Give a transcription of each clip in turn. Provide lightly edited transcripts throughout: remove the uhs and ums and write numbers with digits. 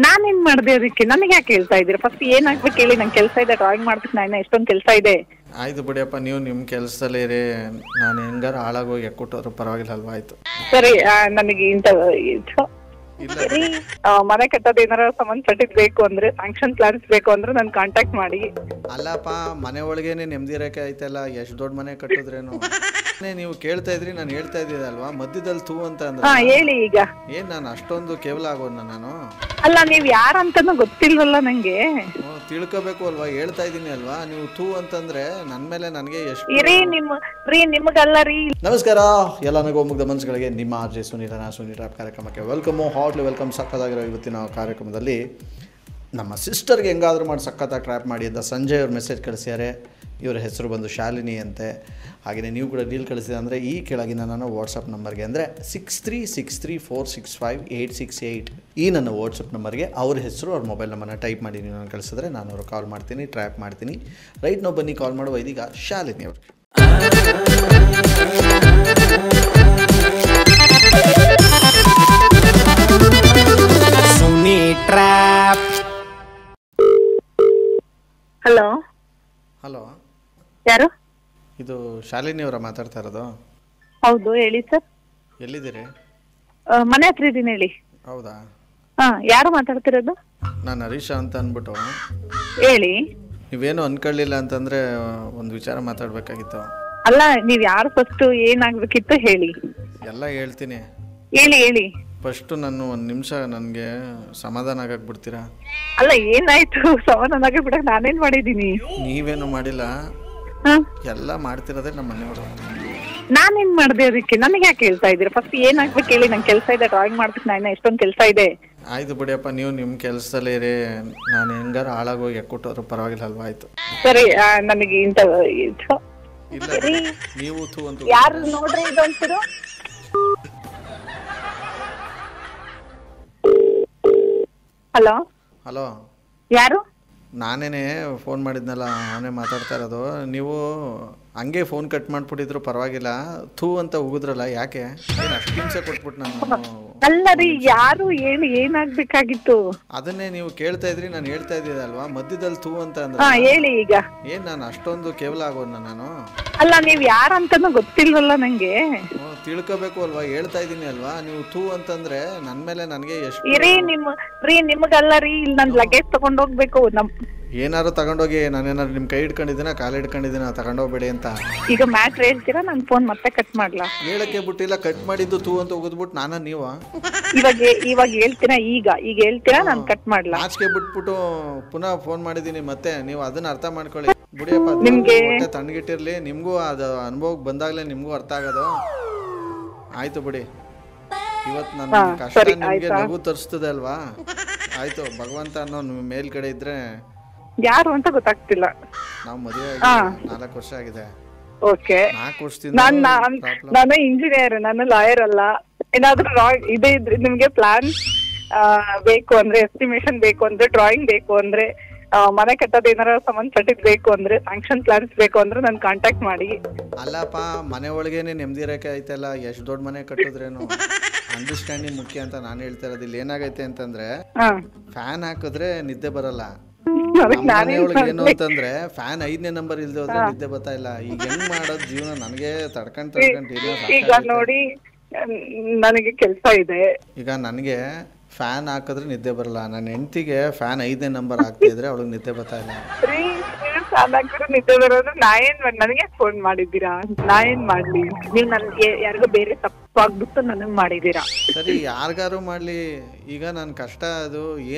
ನಾನೇನ್ ಮಾಡ್ದೆ ಅದಕ್ಕೆ? ನನಗೆ ಯಾಕೆ ಹೇಳ್ತಾ ಇದ್ದೀರಾ? ಫಸ್ಟ್ ಏನಾಗ್ಬೇಕು ಹೇಳಿ. ನಂಗೆ ಕೆಲಸ ಇದೆ, ಡ್ರಾಯಿಂಗ್ ಮಾಡ್ಬೇಕು, ನಾನು ಎಷ್ಟೊಂದು ಕೆಲಸ ಇದೆ. ಆಯ್ತು ಬಿಡಿಯಪ್ಪ, ನೀವು ನಿಮ್ಮ ಕೆಲಸದಲ್ಲೇ ಇರಿ. ನಾನು ಹೆಂಗಾರು ಹಾಳಾಗೋಗಿ ಕೊಟ್ಟೋದ್ರು ಪರವಾಗಿಲ್ಲ ಅಲ್ವಾ? ಆಯ್ತು ಸರಿ. ನನಗೆ ಮನೆ ಕಟ್ಟೋದು ಏನಾರ ಸಂಬಂಧಪಟ್ಟಿದ್ ಬೇಕು ಅಂದ್ರೆ, ಸ್ಯಾಂಕ್ಷನ್ ಪ್ಲಾನ್ಸ್ ಬೇಕು ಅಂದ್ರೆ ನನ್ ಕಾಂಟ್ಯಾಕ್ಟ್ ಮಾಡಿ. ಅಲ್ಲಪ್ಪ, ಮನೆ ಒಳಗೇನೆ ನೆಮ್ಮದಿ ಇರಕ್ಕೆ ಆಯ್ತಲ್ಲ, ಎಷ್ಟು ದೊಡ್ಡ ಮನೆ ಕಟ್ಟಿದ್ರೇನು. ನೀವು ಕೇಳ್ತಾ ಇದ್ರಿ, ನಾನು ಹೇಳ್ತಾ ಇದ್ದಿದ್ದೆ ಅಲ್ವಾ, ಮಧ್ಯದಲ್ಲಿ ತೂ ಅಂತ ಅಂದ್ರೆ. ಹೇಳಿ ಈಗ. ಏನ್ ನಾನು ಅಷ್ಟೊಂದು ಕೇವಲ ಆಗೋಣ ನಾನು? ಅಲ್ಲ, ನೀವ್ ಯಾರಂತಾನು ಗೊತ್ತಿಲ್ವಲ್ಲ ನಂಗೆ. ತಿಳ್ಕೋಬೇಕು ಅಲ್ವಾ, ಹೇಳ್ತಾ ಇದೀನಿ ಅಲ್ವಾ. ನೀವು ತೂ ಅಂತಂದ್ರೆ ನನ್ ಮೇಲೆ ನನಗೆ ಎಷ್ಟು ಇರಿ ನಿಮಗಲ್ಲ ರೀ. ನಮಸ್ಕಾರ ಎಲ್ಲ ನಗೋ ಮುಗ್ಧ ಮನಸ್ಸುಗಳಿಗೆ, ನಿಮ್ಮ ಆರ್ಜೆ ಸುನೀಲ್ ರಾಪ್ ಕಾರ್ಯಕ್ರಮಕ್ಕೆ ಹಾರ್ಟ್ಲಿ ವೆಲ್ಕಮ್. ಸಕ್ಕತ್ತಾಗಿರೋ ಇವತ್ತಿನ ಕಾರ್ಯಕ್ರಮದಲ್ಲಿ ನಮ್ಮ ಸಿಸ್ಟರ್ಗೆ ಹೆಂಗಾದ್ರೂ ಮಾಡಿ ಸಕ್ಕತ್ತಾಗಿ ಟ್ರ್ಯಾಪ್ ಮಾಡಿ ಅಂತ ಸಂಜಯ್ ಅವ್ರು ಮೆಸೇಜ್ ಕಳಿಸಿದ್ದಾರೆ. ಇವರ ಹೆಸರು ಬಂದು ಶಾಲಿನಿ ಅಂತೆ. ಹಾಗೆಯೇ ನೀವು ಕೂಡ ಡೀಲ್ ಕಳಿಸಿದೆ ಅಂದರೆ ಈ ಕೆಳಗಿನ ನನ್ನ ವಾಟ್ಸಪ್ ನಂಬರ್ಗೆ ಅಂದರೆ 6363465868 ಈ ನನ್ನ ವಾಟ್ಸಪ್ ನಂಬರ್ಗೆ ಅವ್ರ ಹೆಸರು, ಅವ್ರ ಮೊಬೈಲ್ ನಂಬರ್ನ ಟೈಪ್ ಮಾಡಿ ನೀವು ನಾನು ಕಳಿಸಿದ್ರೆ ನಾನು ಅವ್ರಿಗೆ ಕಾಲ್ ಮಾಡ್ತೀನಿ, ಟ್ರ್ಯಾಪ್ ಮಾಡ್ತೀನಿ. ರೈಟ್ ನಾವು ಬನ್ನಿ ಕಾಲ್ ಮಾಡುವ ಇದೀಗ ಶಾಲಿನಿ ಅವ್ರಿಗೆ. ಹಲೋ ಹಲೋ, ಯಾರು? ಇದು ಶಾಲಿನಿ ಅವರ ಮಾತಾಡ್ತಾ ಇರೋದು? ಹೌದು, ಹೇಳಿ ಸರ್. ಎಲ್ಲಿದ್ದೀರಿ? ಮನೆ ಹತ್ರ ಇದ್ದೀನಿ, ಹೇಳಿ. ಹೌದಾ, ಯಾರು ಮಾತಾಡ್ತಿರೋದು? ನಾನು ಹರೀಶ ಅಂತ ಅಂದ್ಬಿಟ್ಟು. ಹೇಳಿ. ನೀವೇನು ಅನ್ಕೊಳ್ಳಿಲ್ಲ ಅಂತಂದ್ರೆ ಒಂದು ವಿಚಾರ ಮಾತಾಡ್ಬೇಕಾಗಿತ್ತು. ಅಲ್ಲ, ನೀವ್ ಯಾರು? ಫಸ್ಟ್ ಏನಾಗ್ಬೇಕಿತ್ತು ಹೇಳಿ. ಎಲ್ಲ ಹೇಳ್ತೀನಿ, ಹೇಳಿ. ಫಸ್ಟ್ ನಾನು ಒಂದು ನಿಮಿಷ ನನಗೆ ಸಮಾಧಾನ ಆಗಕ್ಕೆ ಬಿಡ್ತೀರಾ? ಅಲ್ಲ, ಏನಾಯ್ತು? ಸಮಾಧಾನ ಆಗಕ್ಕೆ ಬಿಡಕ್ ನಾನೇನ್ ಮಾಡಿದೀನಿ? ನೀವೇನು ಮಾಡಿಲ್ಲ, ಎಲ್ಲ ಮಾಡ್ತಿರೋದೇ ನಮ್ಮ ಮನೆಯವರು. ನಾನೇನ್ ಮಾಡ್ದೆ ಅದಕ್ಕೆ? ನನಗೆ ಯಾಕೆ ಹೇಳ್ತಾ ಇದ್ದೀರಾ? ಫಸ್ಟ್ ಏನಾಗ್ಬೇಕು ಹೇಳಿ. ನಂಗೆ ಕೆಲಸ ಇದೆ, ಡ್ರಾಯಿಂಗ್ ಮಾಡ್ಬೇಕು, ನಾನು ಎಷ್ಟೊಂದು ಕೆಲಸ ಇದೆ. ಆಯ್ತು ಬಿಡಿಯಪ್ಪ, ನೀವು ನಿಮ್ಮ ಕೆಲಸದಲ್ಲೇ ಇರಿ. ನಾನು ಹೆಂಗಾರು ಹಾಳಾಗೋಗಿ ಕೊಟ್ಟೋದ್ರು ಪರವಾಗಿಲ್ಲ ಅಲ್ವಾ? ಆಯ್ತು ಸರಿ. ನನಗೆ ಇಲ್ಲ, ನೀವು ಯಾರು ನೋಡ್ರಿ ಇದು ಒಂಚೂರು. ಹಲೋ ಹಲೋ, ಯಾರು? ನಾನೇನೆ ಫೋನ್ ಮಾಡಿದ್ನಲ್ಲ, ನಾನೇ ಮಾತಾಡ್ತಾ ಇರೋದು. ನೀವು ಹಂಗೆ ಫೋನ್ ಕಟ್ ಮಾಡ್ಬಿಟ್ಟಿದ್ರು ಪರವಾಗಿಲ್ಲ, ಥೂ ಅಂತ ಉಗಿದ್ರಲ್ಲ, ಯಾಕೆ? ಏನು ಅಷ್ಟು ಹಿಂಸೆ ಕೊಟ್ಬಿಟ್ಟು ನಾನು? ಅಲ್ಲ ರೀ, ಯಾರು? ಏನಾಗ್ಬೇಕಾಗಿತ್ತು? ಅದನ್ನೇ ನೀವು ಕೇಳ್ತಾ ಇದ್ರಿ, ನಾನು ಹೇಳ್ತಾ ಇದ್ದಿದ್ದೆ ಅಲ್ವಾ, ಮಧ್ಯದಲ್ಲಿ ಥೂ ಅಂತ ಅಂದ್ರೆ. ಹೇಳಿ ಈಗ. ಏನ್ ನಾನು ಅಷ್ಟೊಂದು ಕೇವಲ ಆಗೋಣ ನಾನು? ಅಲ್ಲ, ನೀವ್ ಯಾರಂತಾನು ಗೊತ್ತಿಲ್ವಲ್ಲ ನಂಗೆ. ತಿಳ್ಕೋಬೇಕು ಅಲ್ವಾ, ಹೇಳ್ತಾ ಇದೀನಿ ಅಲ್ವಾ. ನೀವು ಥೂ ಅಂತಂದ್ರೆ ನನ್ ಮೇಲೆ ನನಗೆ ಎಷ್ಟು ಇರಿ ನಿಮಗಲ್ಲ ರೀ. ಇಲ್ಲಿ ನನ್ ಲಗೇಜ್ ತಗೊಂಡೋಗ್ಬೇಕು. ಏನಾರು ತಗೊಂಡೋಗಿ. ನಾನೇನಾದ್ರು ನಿಮ್ ಕೈ ಹಿಡ್ಕೊಂಡಿದ್ದೀನ, ಕಾಲು ಹಿಡ್ಕೊಂಡಿದ್ದೀನ ತಗೊಂಡೋಗ್ಬೇಡಿ ಅಂತ? ಈಗ ಮ್ಯಾಟ್ರ್ ಹೇಳ್ತೀರಾ? ನನ್ ಫೋನ್ ಮತ್ತೆ ಕಟ್ ಮಾಡ್ಲಾ? ಹೇಳಕ್ಕೆ ಬಿಟ್ಟಿಲ್ಲ, ಕಟ್ ಮಾಡಿದ್ದು ಥೂ ಅಂತ ಉಗಿದ್ಬಿಟ್ಟು ನಾನ ನೀವ? ಇವಾಗ ಹೇಳ್ತೀರಾ? ಈಗ ಹೇಳ್ತೀರಾ? ನಾನ್ ಕಟ್ ಮಾಡ್ಲಾ? ಆಚೆಗೆ ಬಿಟ್ಬಿಟ್ಟು ಪುನಃ ಫೋನ್ ಮಾಡಿದೀನಿ ಮತ್ತೆ. ನೀವು ಅದನ್ನ ಅರ್ಥ ಮಾಡ್ಕೊಳ್ಳಿ ಬಿಡಿಯಪ್ಪ. ನಿಮ್ಗೆ ತಣ್ಣಗಿಟ್ಟಿರ್ಲಿ, ನಿಮ್ಗೂ ಅದು ಅನುಭವಕ್ಕೆ ಬಂದಾಗ್ಲೇ ನಿಮ್ಗೂ ಅರ್ಥ ಆಗೋದು. ಆಯ್ತು ಬಿಡಿ, ಇವತ್ತು ನನ್ನ ಕಷ್ಟ ನಿಮ್ಗೆ ನಗು ತರಿಸ್ತದೆ ಅಲ್ವಾ? ಆಯ್ತು, ಭಗವಂತ ಅನ್ನೋ ಮೇಲ್ಗಡೆ ಇದ್ರೆ. ಯಾರು ಅಂತ ಗೊತ್ತಾಗ್ತಿಲ್ಲ. ನಾವು ಮದುವೆ 4 ವರ್ಷ ಆಗಿದೆ. ಓಕೆ. 4 ವರ್ಷದಿಂದ ನಾನು ಇಂಜಿನಿಯರ್, ನಾನು ಲಾಯರ್ ಅಲ್ಲ. ಏನಾದ್ರೂ ಇದೆ ಇದ್ರೆ ನಿಮ್ಗೆ ಪ್ಲಾನ್ ಬೇಕು ಅಂದ್ರೆ, ಎಸ್ಟಿಮೇಷನ್ ಬೇಕು ಅಂದ್ರೆ, ಡ್ರಾಯಿಂಗ್ ಬೇಕು ಅಂದ್ರೆ, ಮನೆ ಕಟ್ಟೋದು ಏನಾರ ಸಂಬಂಧಪಟ್ಟಿದ್ ಬೇಕು ಅಂದ್ರೆ, ಸ್ಯಾಂಕ್ಷನ್ ಪ್ಲಾನ್ಸ್ ಬೇಕು ಅಂದ್ರೆ ನನ್ ಕಾಂಟ್ಯಾಕ್ಟ್ ಮಾಡಿ. ಅಲ್ಲಪ್ಪ, ಮನೆ ಒಳಗೇನೆ ನೆಮ್ಮದಿ ಇರಕ್ಕೆ ಆಯ್ತಲ್ಲ, ಎಷ್ಟು ದೊಡ್ಡ ಮನೆ ಕಟ್ಟಿದ್ರೇನು. ಅಂಡರ್ಸ್ಟ್ಯಾಂಡಿಂಗ್ ಮುಖ್ಯ ಅಂತ ನಾನು ಹೇಳ್ತಾ ಇರೋದು. ಇಲ್ಲಿ ಏನಾಗೈತೆ ಅಂತಂದ್ರೆ, ಫ್ಯಾನ್ ಹಾಕಿದ್ರೆ ನಿದ್ದೆ ಬರಲ್ಲ. ಏನು ಅಂತಂದ್ರೆ, ಫ್ಯಾನ್ 5ನೇ ನಂಬರ್ ಇಲ್ದೆ ಹೋದ್ರೆ ನಿದ್ದೆ ಬರ್ತಾ ಇಲ್ಲ. ಈಗ ಹೆಂಗ್ ಮಾಡೋದು ಜೀವನ? ನನಗೆ ತಡ್ಕೊಂಡ್ ಈಗ ನೋಡಿ, ನನಗೆ ಕೆಲಸ ಇದೆ. ಈಗ ನನಗೆ ಫ್ಯಾನ್ ಹಾಕಿದ್ರೆ ನಿದ್ದೆ ಬರಲ್ಲ. ನನ್ನ ಹೆಂಡತಿಗೆ ಫ್ಯಾನ್ 5ನೇ ನಂಬರ್ ಹಾಕ್ತಾ ಇದ್ರೆ ಅವಳಿಗೆ ನಿದ್ದೆ ಬರ್ತಾ ಇಲ್ಲ. ನಿದ್ದೆ ಬರೋದು ನನಗೆ ಫೋನ್ ಮಾಡಿದ್ದೀರಾ? ನಾ ಏನ್ ಮಾಡ್ಲಿ? ನೀವ್ ಯಾರಿಗೋ ಬೇರೆ ತಪ್ಪಾಗ್ಬಿಟ್ಟು ನನಗ್ ಮಾಡಿದೀರಾ. ಸರಿ, ಯಾರಿಗಾರು ಮಾಡ್ಲಿ. ಈಗ ನನ್ ಕಷ್ಟ ಅದು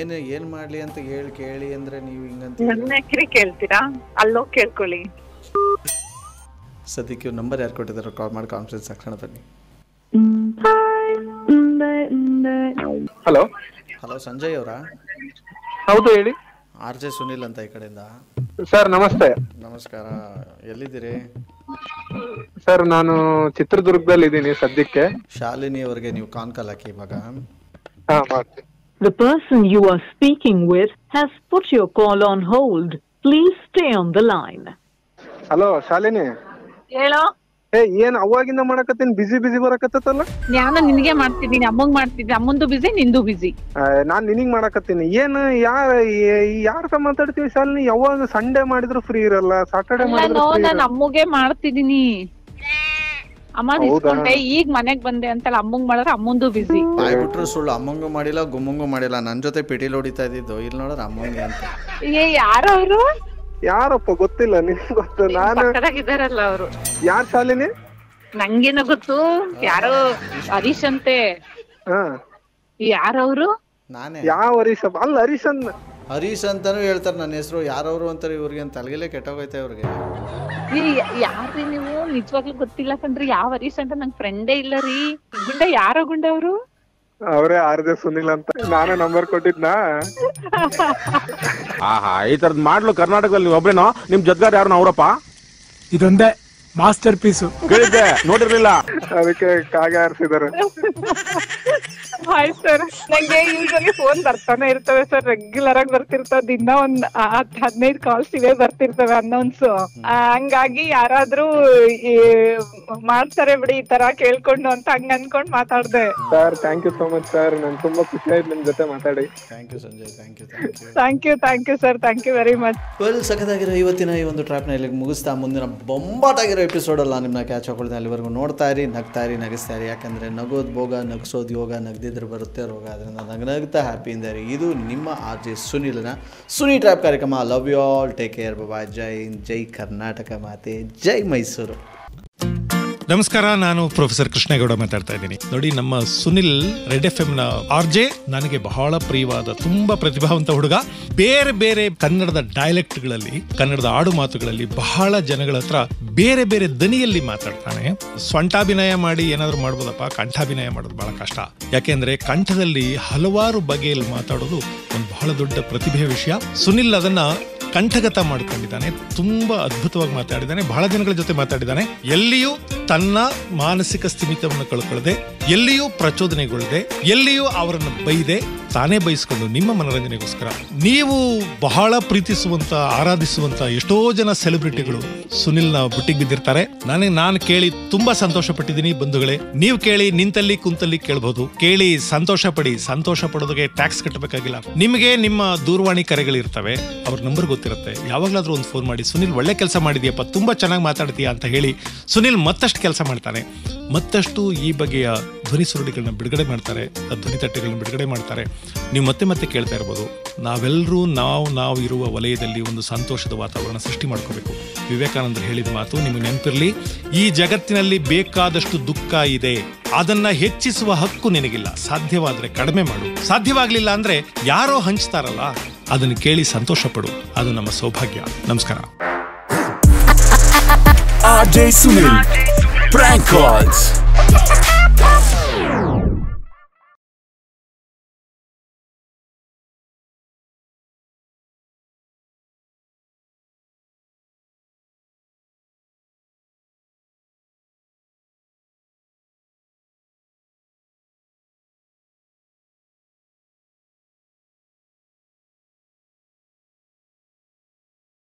ಏನ್ ಮಾಡ್ಲಿ ಅಂತ ಕೇಳಿ ಅಂದ್ರೆ ನೀವು ಹಿಂಗಂತ ನನ್ನ ಯಾಕ್ರಿ ಕೇಳ್ತೀರಾ? ಅಲ್ಲೋ ಕೇಳ್ಕೊಳ್ಳಿ. ಸದ್ಯಕ್ಕೆ ನಂಬರ್ ಯಾರು ಕೊಟ್ಟಿದಾರೋ ಕಾಲ್ ಮಾಡಿ ಕಾನ್ಫರೆನ್ಸ್ ಹಾಕೋಣ ಬನ್ನಿ. ಹಲೋ ಹಲೋ, ಸಂಜಯ್ ಅವರಾ? ಹೌದು, ಹೇಳಿ. ಆರ್ಜೆ ಸುನೀಲ್ ಅಂತ ಈ ಕಡೆಯಿಂದ. ಸರ್ ನಮಸ್ತೆ. ನಮಸ್ಕಾರ, ಎಲ್ಲಿದ್ದೀರಿ? ಸರ್ ನಾನು ಚಿತ್ರದುರ್ಗದಲ್ಲಿ ಇದ್ದೀನಿ ಸದ್ಯಕ್ಕೆ. ಶಾಲಿನಿ ಅವರಿಗೆ ನೀವು ಕಾಲ್ ಹಾಕಿ ಇವಾಗ. ಮಾಡ್ತೀನಿ. The person you are speaking with has put your call on hold. Please stay on the line. Hello Shalini. ಹೇಳೋ. ಏನ್ ಅವಾಗಿಂದ ಮಾಡಕತ್ತೀನಿ, ಬಿಸಿ ಬರಕತ್ತಲ್ಲ. ನಾನು ನಿನಗೆ ಮಾಡ್ತಿದ್ದೀನಿ, ಅಮ್ಮಂಗ್ ಮಾಡ್ತಿದ್ದೀನಿ. ಅಮ್ಮಂದು ಬಿಸಿ, ನಿಂದು ಬಿಸಿ. ನಾನ್ ನಿನಗ್ ಮಾಡಕತ್ತೀನಿ. ಏನ್ ಯಾರ ಮಾತಾಡ್ತೀವಿ ಶಾಲಿನಿ? ಯಾವಾಗ ಸಂಡೇ ಮಾಡಿದ್ರು ಫ್ರೀ ಇರಲ್ಲ, ಸಾಟರ್ಡೆ ಮಾಡಿದ್ರು ನಾನು ಅಮ್ಮಗೆ ಮಾಡ್ತಿದ್ದೀನಿ. ಅಮ್ಮ ಇಸ್ಕೊಂಡೆ, ಈಗ ಮನೆಗ್ ಬಂದೆ ಅಂತಲ್ಲ. ಅಮ್ಮಂಗ್ ಮಾಡಿದ್ರೆ ಅಮ್ಮಂದು ಬಿಸಿ. ಬಾಯ್ಬಿಟ್ರು ಸುಳ್ಳು. ಅಮ್ಮಂಗೂ ಮಾಡಿಲ್ಲ, ಗುಮ್ಮಂಗೂ ಮಾಡಿಲ್ಲ. ನನ್ ಜೊತೆ ಪಿಟೀಲ್ ಹೊಡಿತಾ ಇದ್ದಿದ್ದು. ಇಲ್ಲಿ ನೋಡ್ರ ಅಮ್ಮಂಗೆ ಅಂತ. ಯಾರು ಅವರು? ಯಾರಪ್ಪ ಗೊತ್ತಿಲ್ಲ. ನಿನ್ಗೆ ಗೊತ್ತು? ನಾನು ಇದಾರಲ್ಲ ಅವರು. ಯಾರ್ ಶಾಲಿನಿ? ನಂಗೇನೋ ಗೊತ್ತು, ಯಾರೋ ಹರೀಶ್ ಅಂತೆ. ಯಾರವ್ರು? ನಾನೇ. ಯಾವ ಹರೀಶ್? ಅಲ್ಲ ಹರೀಶ್ ಅಂತಾನು ಹೇಳ್ತಾರೆ ನನ್ನ ಹೆಸರು. ಯಾರವ್ರು ಅಂತಾರೆ ಇವ್ರಿಗೆ ಅಂತ ತಲೆಗೆಲೆ ಕೆಟ್ಟೋಗೈತೆ ಇವ್ರಿಗೆ. ಯಾರ್ರಿ ನೀವು? ನಿಜವಾಗ್ಲೂ ಗೊತ್ತಿಲ್ಲ ಕಣ್ರಿ. ಯಾವ ಹರೀಶ್ ಅಂತ ನಂಗ್ ಫ್ರೆಂಡೇ ಇಲ್ಲ ರೀ. ಗುಂಡ ಯಾರೋ ಗುಂಡ ಅವರು? ಅವರೇ ಆರ್ಜೆ ಸುನಿಲ್ ಅಂತ. ನಾನೇ ನಂಬರ್ ಕೊಟ್ಟಿದ್ನಾ? ಈ ತರದ್ ಮಾಡ್ಲು ಕರ್ನಾಟಕದಲ್ಲಿ ನೀವು ಒಬ್ರೇನೋ? ನಿಮ್ ಜೊತೆಗಾರ ಯಾರು? ಅವರಪ್ಪ ಇದೊಂದೇ ಮಾಸ್ಟರ್ ಪೀಸು. ಕೇಳಿದ್ದೆ, ನೋಡಿರ್ಲಿಲ್ಲ. ಅದಕ್ಕೆ ಕಾಗೆ ಆರಿಸಿದಾರೆ. ಹಾಯ್ ಸರ್, ನಂಗೆ ಯೂಶಲಿ ಫೋನ್ ಬರ್ತಾನೆ ಇರ್ತವೆ ಸರ್. ರೆಗ್ಯುಲರ್ ಆಗಿ ಬರ್ತಿರ್ತಾವ. ದಿನ ಒಂದ್ 15 ಕಾಲ್ಸ್ ಇವೇ ಬರ್ತಿರ್ತವೆ, ಅನ್ನೌನ್ಸ್. ಹಂಗಾಗಿ ಯಾರಾದ್ರೂ ಮಾಡ್ತಾರೆ ಬಿಡಿ ಈ ತರ ಕೇಳ್ಕೊಂಡು ಅಂತ ಹಂಗ ಅನ್ಕೊಂಡ್ ಮಾತಾಡ್ದೆ. Sir thank you so much sir. ನನ್ ತುಂಬಾ ಖುಷಿ ಆಯ್ತು ನಿಮ್ ಜೊತೆ ಮಾತಾಡಿ. Thank you Sanjay. Thank you sir. Thank you very much. Well, ಸಖತ್ತಾಗಿರೋ ಇವತ್ತಿನ ಈ ಒಂದು ಟ್ರ್ಯಾಪ್ನ ಇಲ್ಲಿಗೆ ಮುಗಿಸ್ತಾ ಮುಂದಿನ ಬೊಂಬಾಟಾಗಿರೋ ಎಪಿಸೋಡಲ್ಲ ನಿಮ್ಮನ್ನ ಕ್ಯಾಚ್ ಹಾಕೊಳ್ತಾ ಅಲ್ಲಿವರೆಗೂ ನೋಡ್ತಾ ಇರಿ, ನಗ್ತಾ ಇರಿ, ನಗಿಸ್ತಾ ಇರಿ. ಯಾಕಂದರೆ ನಗೋದು ಭೋಗ, ನಗಿಸೋದು ಯೋಗ, ನಗದಿದ್ರೆ ಬರುತ್ತೆ ರೋಗ. ಅದರಿಂದ ನಗ್ತಾ ಹ್ಯಾಪಿಯಿಂದ ಇರಿ. ಇದು ನಿಮ್ಮ RJ ಸುನಿಲ್ನ ಸುನಿ ಟ್ರ್ಯಾಪ್ ಕಾರ್ಯಕ್ರಮ. Love you all, take care, bye. ಜೈ ಹಿಂದ್, ಜೈ ಕರ್ನಾಟಕ ಮಾತೆ, ಜೈ ಮೈಸೂರು. ನಮಸ್ಕಾರ, ನಾನು ಪ್ರೊಫೆಸರ್ ಕೃಷ್ಣೇಗೌಡ ಮಾತಾಡ್ತಾ ಇದ್ದೀನಿ. ನೋಡಿ, ನಮ್ಮ ಸುನಿಲ್ ರೆಡ್ FM ನ RJ ನನಗೆ ಬಹಳ ಪ್ರಿಯವಾದ, ತುಂಬಾ ಪ್ರತಿಭಾವಂತ ಹುಡುಗ. ಬೇರೆ ಬೇರೆ ಕನ್ನಡದ ಡೈಲೆಕ್ಟ್ಗಳಲ್ಲಿ, ಕನ್ನಡದ ಆಡು ಮಾತುಗಳಲ್ಲಿ ಬಹಳ ಜನಗಳ ಹತ್ರ ಬೇರೆ ಬೇರೆ ದನಿಯಲ್ಲಿ ಮಾತಾಡ್ತಾನೆ. ಸ್ವಂಟಾಭಿನಯ ಮಾಡಿ ಏನಾದ್ರು ಮಾಡ್ಬೋದಪ್ಪ, ಕಂಠಾಭಿನಯ ಮಾಡೋದು ಬಹಳ ಕಷ್ಟ. ಯಾಕೆಂದ್ರೆ ಕಂಠದಲ್ಲಿ ಹಲವಾರು ಬಗೆಯಲ್ಲಿ ಮಾತಾಡೋದು ಒಂದು ಬಹಳ ದೊಡ್ಡ ಪ್ರತಿಭೆಯ ವಿಷಯ. ಸುನಿಲ್ ಅದನ್ನ ಕಂಠಗತ ಮಾಡ್ಕೊಂಡಿದ್ದಾನೆ. ತುಂಬಾ ಅದ್ಭುತವಾಗಿ ಮಾತಾಡಿದ್ದಾನೆ. ಬಹಳ ಜನಗಳ ಜೊತೆ ಮಾತಾಡಿದ್ದಾನೆ. ಎಲ್ಲಿಯೂ ತನ್ನ ಮಾನಸಿಕ ಸ್ಥಿಮಿತವನ್ನು ಕಳ್ಕೊಳ್ಳದೆ, ಎಲ್ಲಿಯೂ ಪ್ರಚೋದನೆಗೊಳ್ಳದೆ, ಎಲ್ಲಿಯೂ ಅವರನ್ನು ಬೈದೆ, ತಾನೇ ಬಯಸ್ಕೊಂಡು ನಿಮ್ಮ ಮನರಂಜನೆಗೋಸ್ಕರ ನೀವು ಬಹಳ ಪ್ರೀತಿಸುವಂತ, ಆರಾಧಿಸುವಂತ ಎಷ್ಟೋ ಜನ ಸೆಲೆಬ್ರಿಟಿಗಳು ಸುನಿಲ್ನ ಬುಟ್ಟಿಗೆ ಬಿದ್ದಿರ್ತಾರೆ. ನಾನು ಕೇಳಿ ತುಂಬಾ ಸಂತೋಷ ಪಟ್ಟಿದ್ದೀನಿ. ಬಂಧುಗಳೇ, ನೀವು ಕೇಳಿ, ನಿಂತಲ್ಲಿ ಕುಂತಲ್ಲಿ ಕೇಳಬಹುದು. ಕೇಳಿ ಸಂತೋಷ ಪಡಿ. ಸಂತೋಷ ಪಡೋದಕ್ಕೆ ಟ್ಯಾಕ್ಸ್ ಕಟ್ಟಬೇಕಾಗಿಲ್ಲ. ನಿಮಗೆ ನಿಮ್ಮ ದೂರವಾಣಿ ಕರೆಗಳಿರ್ತವೆ, ಅವ್ರ ನಂಬರ್ ಗೊತ್ತಿರುತ್ತೆ. ಯಾವಾಗ್ಲಾದ್ರೂ ಒಂದು ಫೋನ್ ಮಾಡಿ, ಸುನಿಲ್ ಒಳ್ಳೆ ಕೆಲಸ ಮಾಡಿದ್ಯಪ್ಪ, ತುಂಬಾ ಚೆನ್ನಾಗಿ ಮಾತಾಡ್ತೀಯಾ ಅಂತ ಹೇಳಿ. ಸುನಿಲ್ ಮತ್ತಷ್ಟು ಕೆಲಸ ಮಾಡ್ತಾನೆ. ಮತ್ತಷ್ಟು ಈ ಬಗೆಯ ಧ್ವನಿ ಸುರುಳಿಗಳನ್ನ ಬಿಡುಗಡೆ ಮಾಡ್ತಾರೆ, ಧ್ವನಿ ತಟ್ಟೆಗಳನ್ನ ಬಿಡುಗಡೆ ಮಾಡ್ತಾರೆ. ನೀವು ಮತ್ತೆ ಕೇಳ್ತಾ ಇರ್ಬೋದು, ನಾವೆಲ್ಲರೂ ನಾವು ಇರುವ ವಲಯದಲ್ಲಿ ಒಂದು ಸಂತೋಷದ ವಾತಾವರಣ ಸೃಷ್ಟಿ ಮಾಡ್ಕೋಬೇಕು. ವಿವೇಕಾನಂದರು ಹೇಳಿದ ಮಾತು ನಿಮಗೆ ನೆನಪಿರಲಿ, ಈ ಜಗತ್ತಿನಲ್ಲಿ ಬೇಕಾದಷ್ಟು ದುಃಖ ಇದೆ, ಅದನ್ನ ಹೆಚ್ಚಿಸುವ ಹಕ್ಕು ನಿನಗಿಲ್ಲ. ಸಾಧ್ಯವಾದ್ರೆ ಕಡಿಮೆ ಮಾಡು, ಸಾಧ್ಯವಾಗ್ಲಿಲ್ಲ ಅಂದ್ರೆ ಯಾರೋ ಹಂಚ್ತಾರಲ್ಲ ಅದನ್ನು ಕೇಳಿ ಸಂತೋಷ ಪಡು. ಅದು ನಮ್ಮ ಸೌಭಾಗ್ಯ. ನಮಸ್ಕಾರ. RJ Sunil Prank Calls.